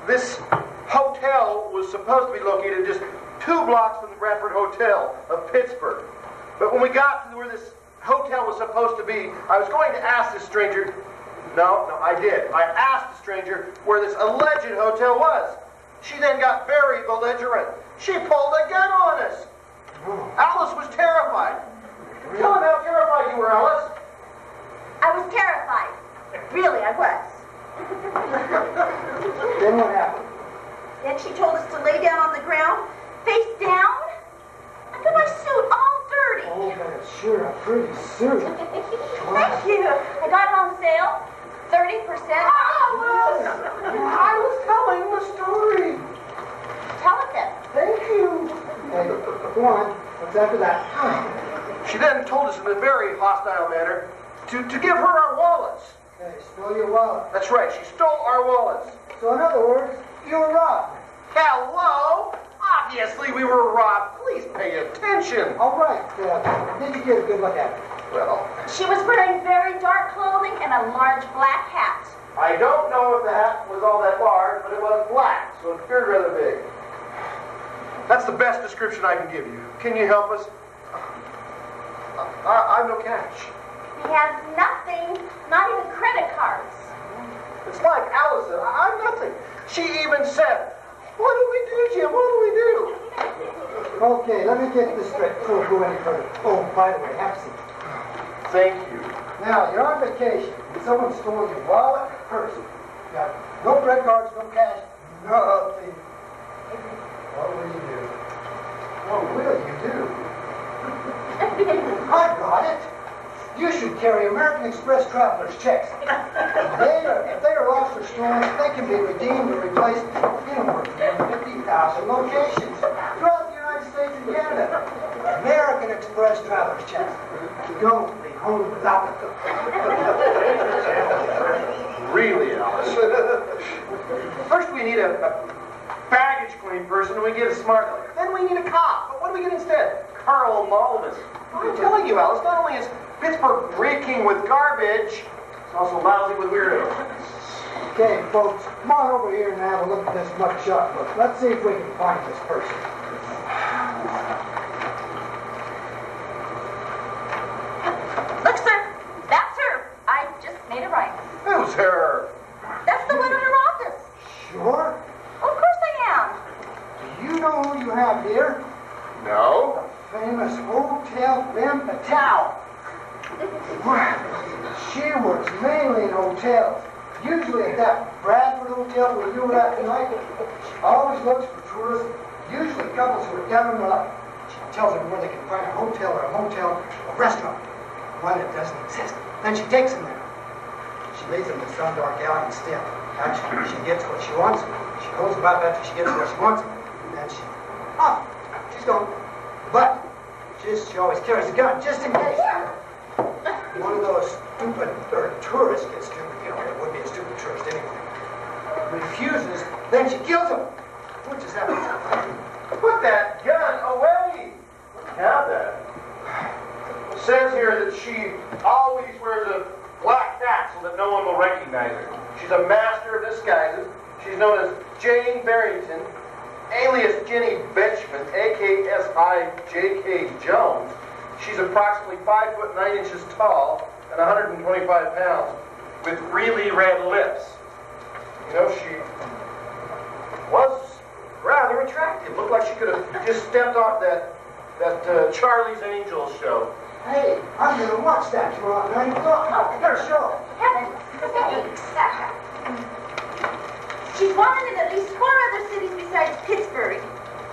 this hotel was supposed to be located just 2 blocks from the Bradford Hotel of Pittsburgh. But when we got to where this hotel was supposed to be, I was going to ask this stranger, no, I did. I asked the stranger where this alleged hotel was. She then got very belligerent. She pulled a gun on us. Alice was terrified. Tell him how terrified you were, Alice. I was terrified. Really, I was. Then what happened? Then she told us to lay down on the ground, face down, under my suit, all dirty. Oh, but it's sure a pretty suit. Thank you. I got it on sale. 30%. Alice! I was telling the story. Tell it then. Thank you. Hey, go on. What's after that? She then told us in a very hostile manner to give her our wallets. Hey, stole your wallet. That's right, she stole our wallets. So in other words, you were robbed. Hello? Obviously we were robbed. Please pay attention. All right. Did you get a good look at it? Well, She was wearing very dark clothing and a large black hat. I don't know if the hat was all that large, but it was black, so it appeared rather big. That's the best description I can give you. Can you help us? I've no cash. He has nothing, not even credit cards. It's like Alice said, I'm nothing. She even said, what do we do, Jim? What do we do? Okay, let me get this straight before we go any further. Oh, by the way, have a seat. Thank you. Now, you're on vacation, and someone stole your wallet and purse. You got no credit cards, no cash, nothing. What will you do? What will you do? I got it. You should carry American Express traveler's checks. If they are lost or stolen, they can be redeemed or replaced in over 50,000 locations throughout the United States and Canada. American Express traveler's checks. Don't leave home without them. Really, Alice? First we need a baggage claim person, and we get a smart aleck. Then we need a cop. But what do we get instead? Carl Malden. I'm telling you, Alice, not only is Pittsburgh reeking with garbage, it's also lousy with weirdos. Okay, folks, come on over here and have a look at this mugshot book. Let's see if we can find this person. Look, sir, that's her. I just made it right. Who's her? That's the one in her office. Sure? Of course I am. Do you know who you have here? No. The famous Hotel Femme Fatale. She works mainly in hotels. Usually at that Bradford Hotel where you were at tonight. She always looks for tourists, usually couples who are down on the luck. She tells them where they can find a hotel or a motel or restaurant, one that doesn't exist. Then she takes them there. She leads them to some dark alley instead. Actually, she gets what she wants. She goes about after she gets what she wants. And then she's gone. But she always carries a gun, just in case. One of those stupid, or tourists gets stupid, it would be a stupid tourist anyway. Refuses, then she kills him. What just happened? Put that gun away. Have that. It says here that she always wears a black hat so that no one will recognize her. She's a master of disguises. She's known as Jane Barrington, alias Jenny Benchman, AKSI J.K. Jones. She's approximately 5 foot 9 inches tall and 125 pounds with really red lips. You know, she was rather attractive. Looked like she could have just stepped off that Charlie's Angels show. Hey, I'm going to watch that tomorrow night. Look, her show. Heavens sakes. She's wanted in at least 4 other cities besides Pittsburgh.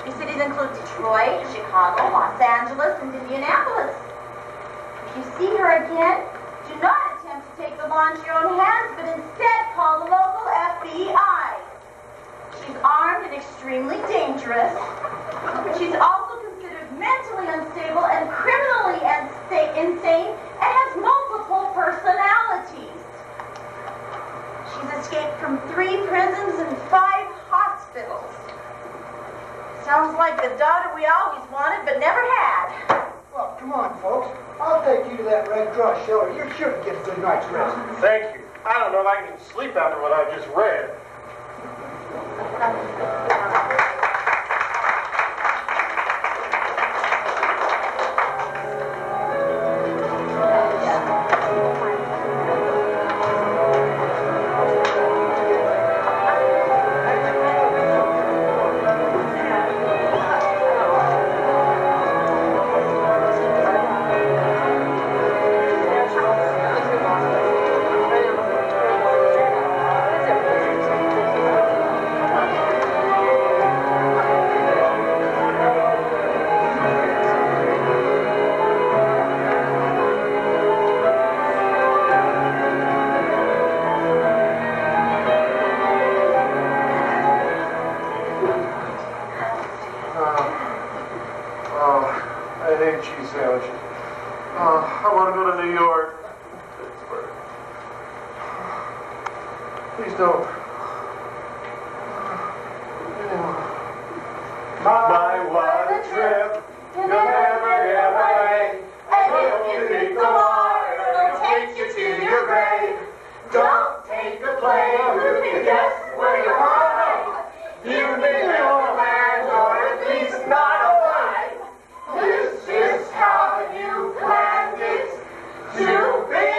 These cities include Detroit, Chicago, Los Angeles, and Indianapolis. If you see her again, do not attempt to take the law into your own hands, but instead call the local FBI. She's armed and extremely dangerous. She's also considered mentally unstable and criminally insane and has multiple personalities. She's escaped from 3 prisons and 5 hospitals. Sounds like the daughter we always wanted but never had. Well, come on, folks. I'll take you to that Red Cross shelter. You're sure to get a good night's rest. Thank you. I don't know if I can even sleep after what I just read. I hate cheese sandwiches. I want to go to New York. Pittsburgh. Please don't. My wild trip, you'll never get away. And if you drink the water, it'll take you to your grave. Don't take the plane, you can guess where you're going. You may never land, or at least not alive. This is how you planned it to be.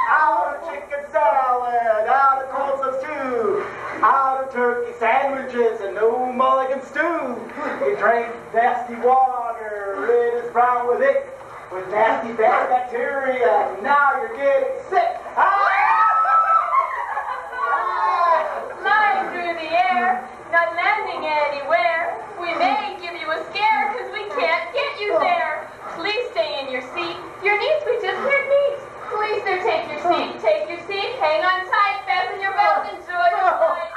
Out of chicken salad, out of cold soup stew, out of turkey sandwiches and no mulligan stew. You drank nasty water, it is brown with it, with nasty bad bacteria. Now you're getting sick. Flying through the air, not landing anywhere. We may give you a scare because we can't get you there. Please stay in your seat. Your needs we just can't meet. Please, sir, take your seat. Take your seat. Hang on tight. Fasten your belt. Enjoy your flight.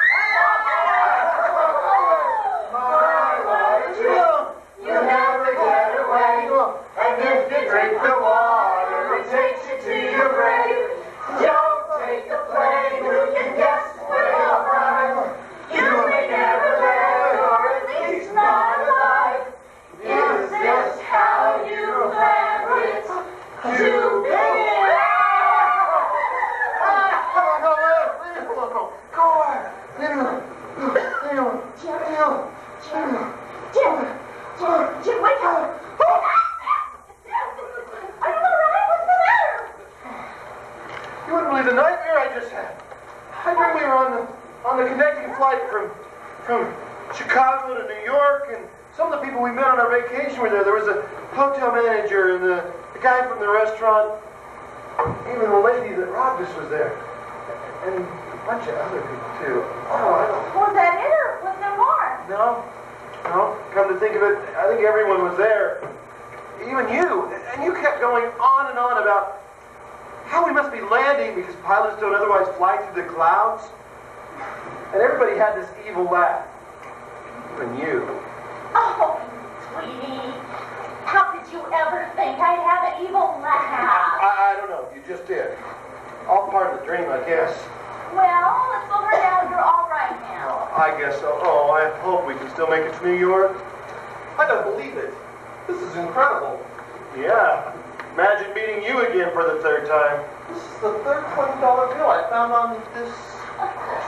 You never get away. And if you drink the water, it takes you to your grave. Don't take a plane, you can guess where you'll arrive. You may never live, or at least not alive. Is this how you planned it to be? Jim, wake up! Are you alright? What's the matter? You wouldn't believe the nightmare I just had. I dreamt we were on the connecting flight from Chicago to New York, and some of the people we met on our vacation were there. There was a hotel manager and the guy from the restaurant, even the lady that robbed us was there, and a bunch of other people too. Oh, I don't. Was that it, or was there more? No. Come to think of it, I think everyone was there. Even you. And you kept going on and on about how we must be landing because pilots don't otherwise fly through the clouds. And everybody had this evil laugh. Even you. Oh, sweetie. How could you ever think I'd have an evil laugh? I don't know. You just did. All part of the dream, I guess. Well, let's go her down. You're all right now. I guess so. Oh, I hope we can still make it to New York. I don't believe it. This is incredible. Yeah. Imagine meeting you again for the 3rd time. This is the third $20 bill I found on this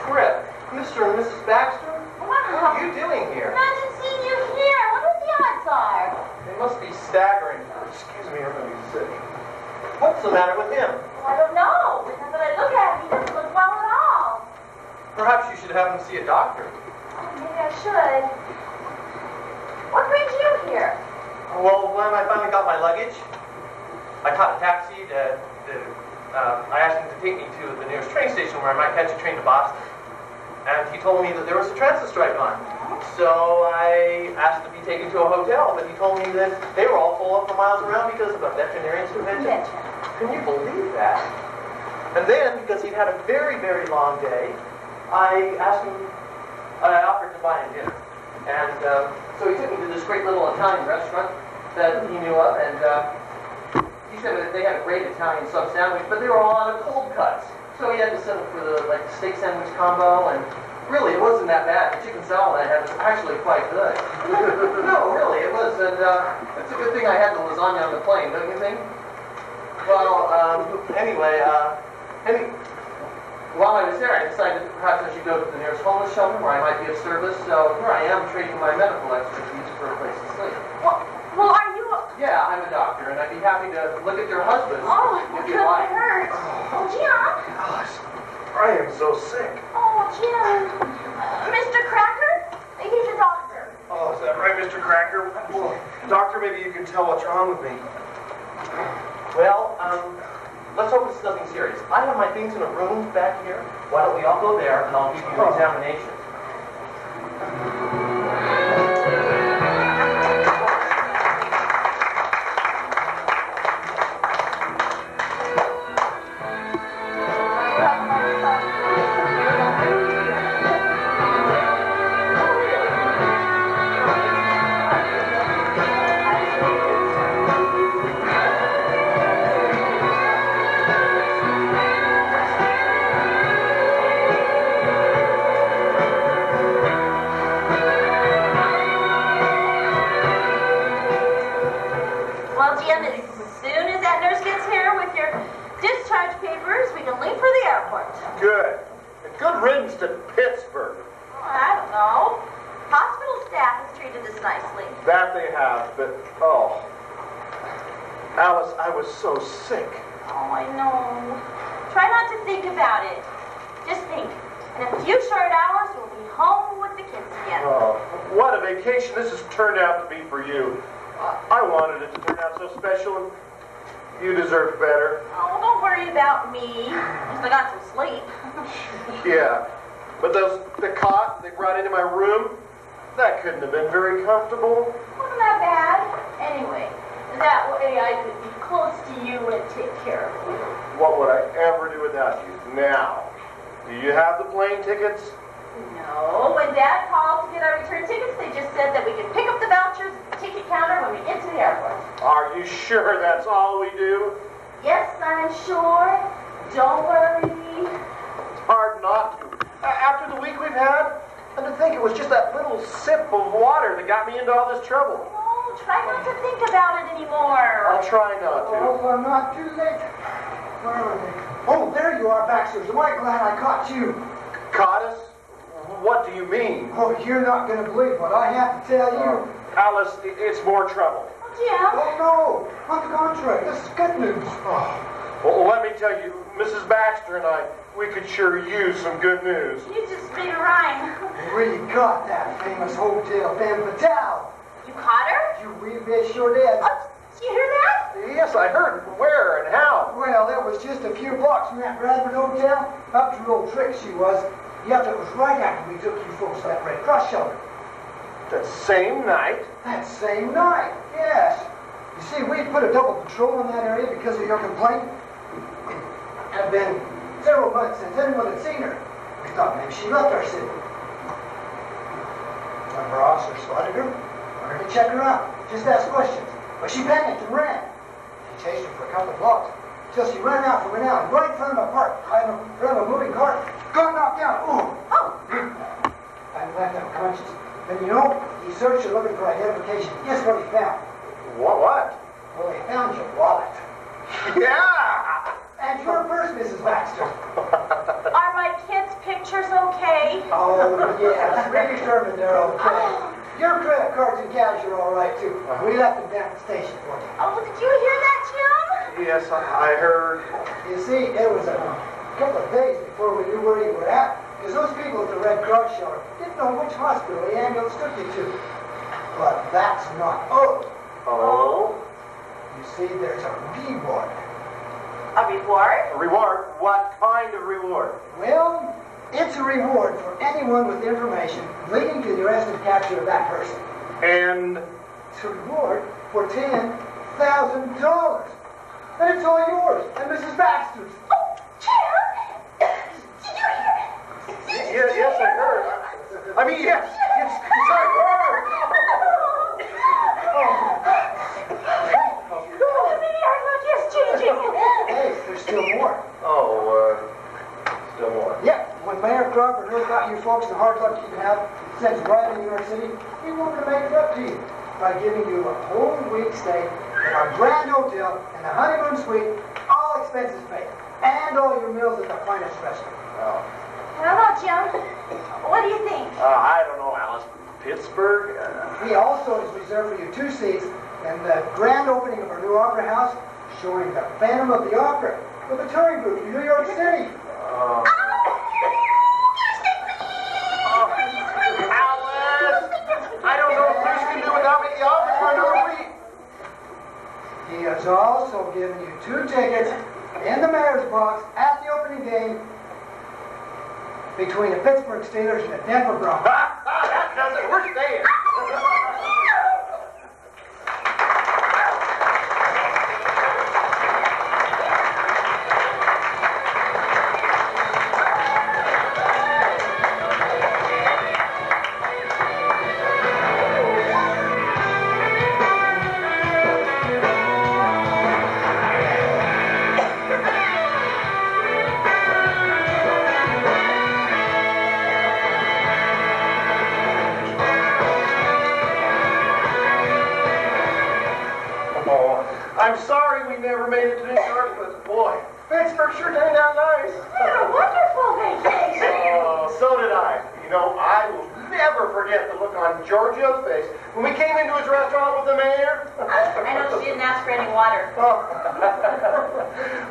trip. Mr. and Mrs. Baxter, what are you doing here? Imagine seeing you here. I wonder what the odds are. They must be staggering. Excuse me, I'm going to be sick. What's the matter with him? Well, I don't know. Now that I look at him, he doesn't look well at all. Perhaps you should have him see a doctor. Maybe I should. What brings you here? Well, when I finally got my luggage, I caught a taxi to I asked him to take me to the nearest train station where I might catch a train to Boston. And he told me that there was a transit strike on. So I asked to be taken to a hotel, but he told me that they were all full up for miles around because of a veterinarian's convention. Can you believe that? And then, because he'd had a very, very long day, I offered to buy him dinner. And so he took me to this great little Italian restaurant that he knew of, and he said that they had a great Italian sub sandwich, but they were all out of cold cuts. So he had to settle for the steak sandwich combo, and really it wasn't that bad. The chicken salad I had was actually quite good. No, really, it was, and it's a good thing I had the lasagna on the plane, don't you think? Well, anyway, while I was there, I decided that perhaps I should go to the nearest homeless shelter where I might be of service, so here I am trading my medical expertise for a place to sleep. Well, are you a... Yeah, I'm a doctor, and I'd be happy to look at your husband if you good like. hurt. Oh, Jim. Gosh, I am so sick. Oh, Jim. Mr. Cracker? He's a doctor. Oh, is that right, Mr. Cracker? Well, doctor, maybe you can tell what's wrong with me. Well, let's hope it's nothing serious. I have my things in a room back here. Why don't we all go there, and I'll give you an examination. Well, Jim, as soon as that nurse gets here with your discharge papers, we can leave for the airport. Good. And good riddance to Pittsburgh. Oh, I don't know. Hospital staff has treated us nicely. That they have, but, oh. Alice, I was so sick. Oh, I know. Try not to think about it. Just think. In a few short hours, we'll be home with the kids again. Oh, what a vacation this has turned out to be for you. I wanted it to turn out so special, and you deserved better. Oh, don't worry about me. At least I got some sleep. Yeah, but the cot they brought into my room, that couldn't have been very comfortable. Wasn't that bad? Anyway, that way I could be close to you and take care of you. What would I ever do without you? Now, do you have the plane tickets? No, when Dad called to get our return tickets, they just said that we could pick up the vouchers at the ticket counter when we get to the airport. Are you sure that's all we do? Yes, I'm sure. Don't worry. It's hard not to. After the week we've had, and to think it was just that little sip of water that got me into all this trouble. Oh, try not to think about it anymore. I'll try not to. Oh, we're not too late. Where are they? Oh, there you are, Baxter. Am I glad I caught you? Caught us? What do you mean? Oh, you're not going to believe what I have to tell you. Alice, it's more trouble. Oh, Jim. Oh, no. On the contrary, this is good news. Well, let me tell you, Mrs. Baxter and I, we could sure use some good news. You just made a rhyme. We got that famous hotel Femme Fatale. You caught her? You wee bit sure did. Oh, did you hear that? Yes, I heard. Where and how? Well, it was just a few blocks from that Bradford Hotel. Up to old trick she was. Yep, it was right after we took you folks to that Red Cross shelter. The same night? That same night, yes. You see, we put a double patrol in that area because of your complaint. It had been several months since anyone had seen her. We thought maybe she left our city. One of our officers spotted her, wanted to check her out, just ask questions. But she panicked and ran. He chased her for a couple of blocks till she ran out from an alley right in front of a park. I in front of a moving car. Got knocked down. Oh! I left unconscious. And you know, he searched her looking for identification. Guess what he found? What? Well, he found your wallet. Yeah! And your purse, Mrs. Baxter. Are my kids' pictures okay? Oh, yes. We're determined they're okay. Your credit cards and cash are all right, too. We left them down at the station for you. Oh, did you hear that, Jim? Yes, I heard. You see, it was a couple of days before we knew where you were at, because those people at the Red Cross shelter didn't know which hospital the ambulance took you to. But that's not all. Oh? You see, there's a reward. A reward? A reward? What kind of reward? Well, it's a reward for anyone with information leading to the arrest and capture of that person. And It's a reward for $10,000. And it's all yours and Mrs. Baxter's. Oh, Jim! Did you hear it? yes, I heard. I mean, yes, I heard. Oh, maybe our luck is changing. Hey, there's still more. Still more. Yeah, when Mayor Crawford heard about you folks and the hard luck you can have since arriving in New York City, he wanted to make it up to you by giving you a whole week stay in our grand hotel and the honeymoon suite, all expenses paid, and all your meals at the finest restaurant. I don't know, Jim. What do you think? I don't know, Alice. Pittsburgh? He also has reserved for you 2 seats in the grand opening of our new opera house, showing the Phantom of the Opera with a touring group from New York City. Alice! I don't know if Bruce can do without me at the office for another week. He has also given you 2 tickets in the mayor's box at the opening game between the Pittsburgh Steelers and the Denver Broncos. That does it. We're staying. I'm sorry we never made it to New York, but boy, Pittsburgh sure turned out nice. We had a wonderful vacation. Oh, so did I. You know, I will never forget the look on Giorgio's face when we came into his restaurant with the mayor. I know she didn't ask for any water.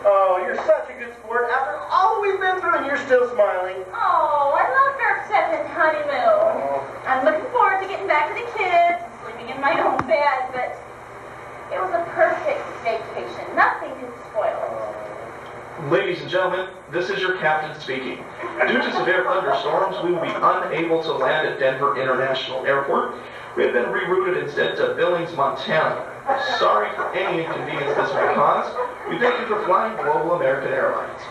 Oh, you're such a good sport. After all we've been through, and you're still smiling. Oh, I loved our second honeymoon. I'm looking forward to getting back to the kids, sleeping in my own bed, but it was a perfect vacation. Nothing could spoil it. Ladies and gentlemen, this is your captain speaking. Due to severe thunderstorms, we will be unable to land at Denver International Airport. We have been rerouted instead to Billings, Montana. Sorry for any inconvenience this may cause. We thank you for flying Global American Airlines.